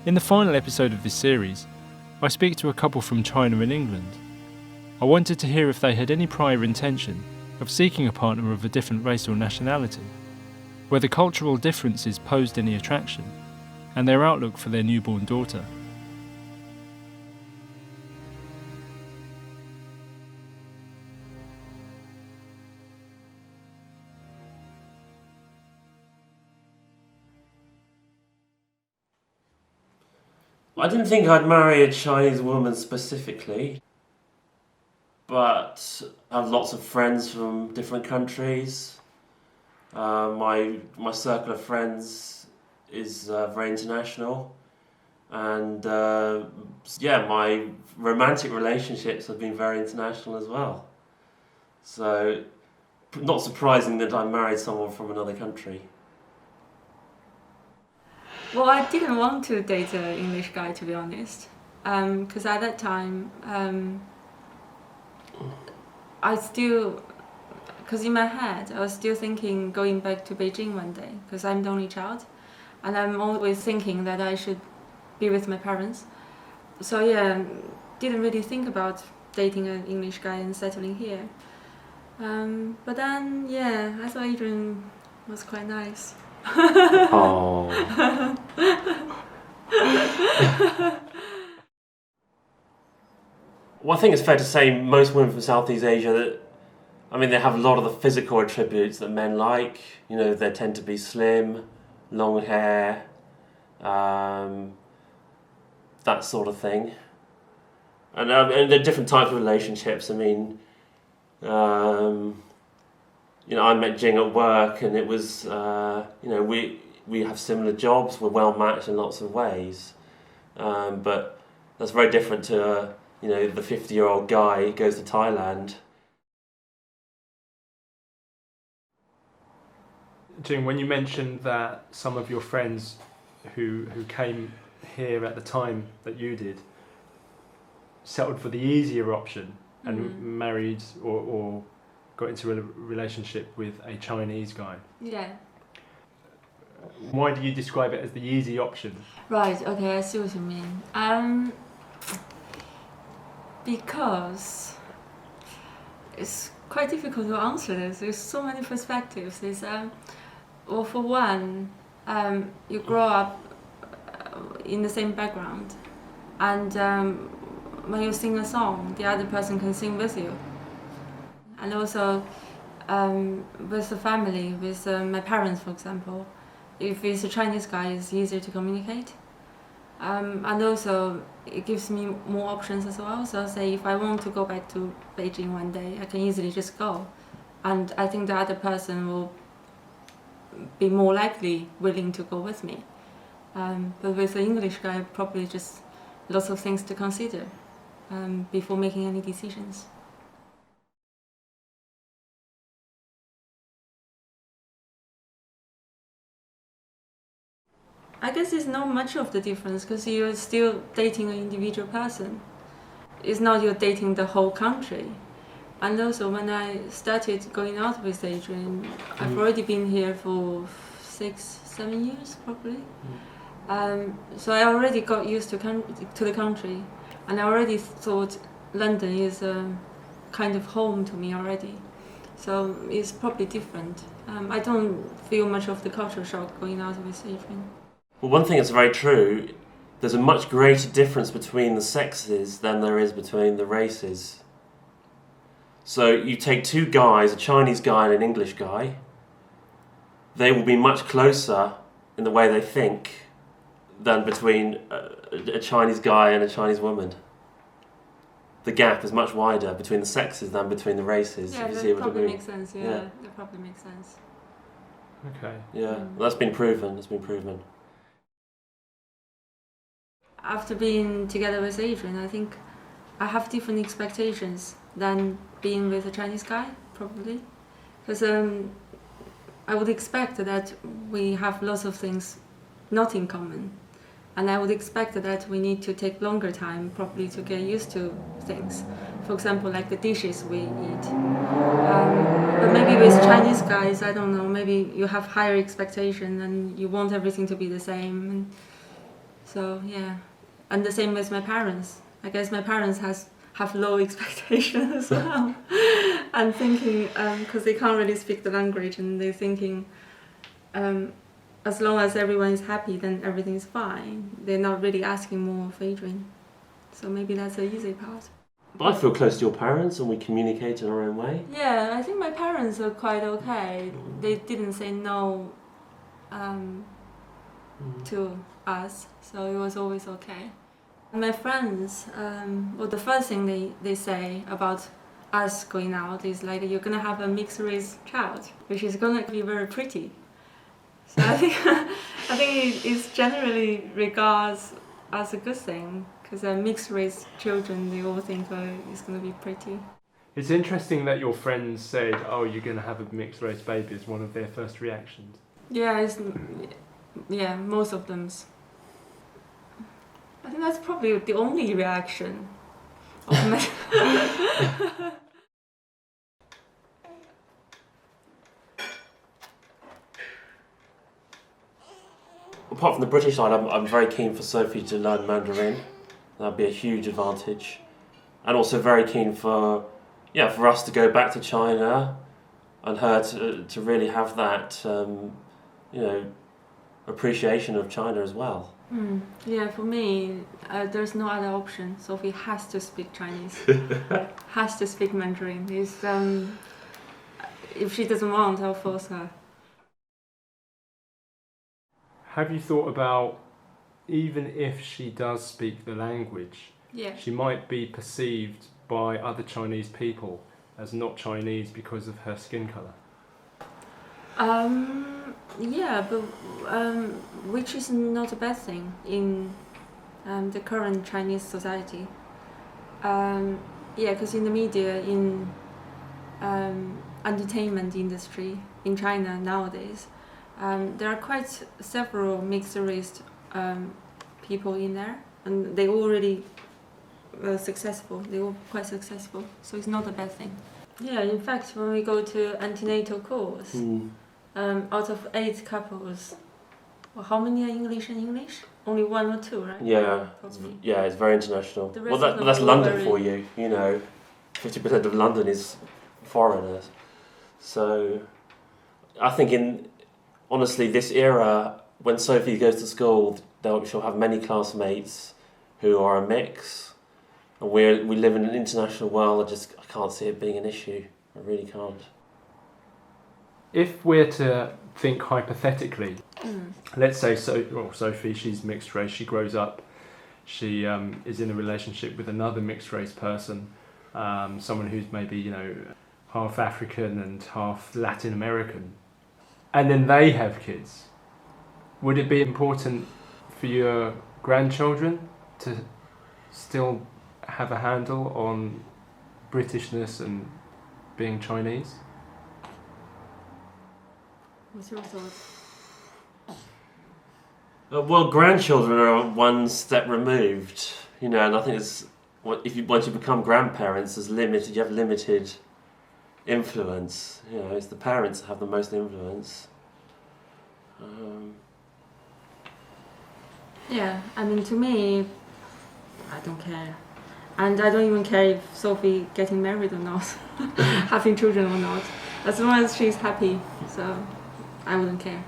In the final episode of this series, I speak to a couple from China and England. I wanted to hear if they had any prior intention of seeking a partner of a different race or nationality, whether cultural differences posed any attraction, and their outlook for their newborn daughter. I didn't think I'd marry a Chinese woman specifically, but I have lots of friends from different countries. My circle of friends is very international, and my romantic relationships have been very international as well. So, not surprising that I married someone from another country. Well, I didn't want to date an English guy, to be honest, because at that time, because in my head, I was still thinking going back to Beijing one day, because I'm the only child, and I'm always thinking that I should be with my parents. So yeah, didn't really think about dating an English guy and settling here. But then, yeah, I thought Adrian was quite nice. Oh. Well, I think it's fair to say most women from Southeast Asia, they have a lot of the physical attributes that men like. You know, they tend to be slim, long hair, that sort of thing. And there are different types of relationships. I met Jing at work, and it was, we have similar jobs, we're well matched in lots of ways. But that's very different to, the 50-year-old guy who goes to Thailand. Jing, when you mentioned that some of your friends who came here at the time that you did settled for the easier option and married or got into a relationship with a Chinese guy. Yeah. Why do you describe it as the easy option? Right, okay, I see what you mean. Because it's quite difficult to answer this. There's so many perspectives. Well, for one, you grow up in the same background, and when you sing a song, the other person can sing with you. And also, with the family, with my parents, for example, if it's a Chinese guy, it's easier to communicate. And also, it gives me more options as well. So, say if I want to go back to Beijing one day, I can easily just go. And I think the other person will be more likely willing to go with me. But with the English guy, probably just lots of things to consider before making any decisions. I guess it's not much of the difference because you're still dating an individual person. It's not you're dating the whole country. And also when I started going out with Adrian, I've already been here for 6-7 years probably. So I already got used to the country, and I already thought London is a kind of home to me already. So it's probably different. I don't feel much of the culture shock going out with Adrian. Well, one thing that's very true, there's a much greater difference between the sexes than there is between the races. So you take two guys, a Chinese guy and an English guy, they will be much closer in the way they think than between a Chinese guy and a Chinese woman. The gap is much wider between the sexes than between the races. Yeah, if you that see what I probably mean. makes sense, yeah. That probably makes sense. Okay. Yeah, well, that's been proven. After being together with Adrian, I think I have different expectations than being with a Chinese guy, probably. Because I would expect that we have lots of things not in common. And I would expect that we need to take longer time probably to get used to things. For example, like the dishes we eat. But maybe with Chinese guys, I don't know, maybe you have higher expectation and you want everything to be the same. So yeah, and the same with my parents. I guess my parents have low expectations as well, and thinking because they can't really speak the language, and they're thinking as long as everyone is happy, then everything is fine. They're not really asking more of Adrian, so maybe that's the easy part. But I feel close to your parents, and we communicate in our own way. Yeah, I think my parents are quite okay. They didn't say no to us, so it was always okay. My friends, well, the first thing they say about us going out is like, you're gonna have a mixed race child, which is gonna be very pretty. So I think it's generally regards as a good thing, because mixed race children, they all think it's gonna be pretty. It's interesting that your friends said, "Oh, you're going to have a mixed race baby," as one of their first reactions. Yeah, most of them. I think that's probably the only reaction of me. Apart from the British side, I'm very keen for Sophie to learn Mandarin. That'd be a huge advantage. And also very keen for us to go back to China and her to really have that, appreciation of China as well. Yeah, for me, there's no other option. Sophie has to speak Chinese, has to speak Mandarin. If she doesn't want, I'll force her. Have you thought about, even if she does speak the language, she might be perceived by other Chinese people as not Chinese because of her skin colour? Yeah, but which is not a bad thing in the current Chinese society. Because in the media, in entertainment industry in China nowadays, there are quite several mixed race people in there, and they already successful. They were quite successful, so it's not a bad thing. Yeah, in fact, when we go to antenatal course, out of 8 couples, well, how many are English and English? Only 1 or 2, right? Yeah, it's very international. Well, that's London for you. 50% of London is foreigners. So, I think honestly, this era, when Sophie goes to school, she'll have many classmates who are a mix. And we live in an international world. I can't see it being an issue. I really can't. If we're to think hypothetically, let's say Sophie, she's mixed race, she grows up, she is in a relationship with another mixed race person, someone who's maybe, half African and half Latin American, and then they have kids. Would it be important for your grandchildren to still have a handle on Britishness and being Chinese? What's your thoughts? Well, grandchildren are one step removed, and I think once you become grandparents, you have limited influence. It's the parents that have the most influence. Yeah, I mean, to me, I don't care. And I don't even care if Sophie getting married or not, having children or not. As long as she's happy, so I wouldn't care.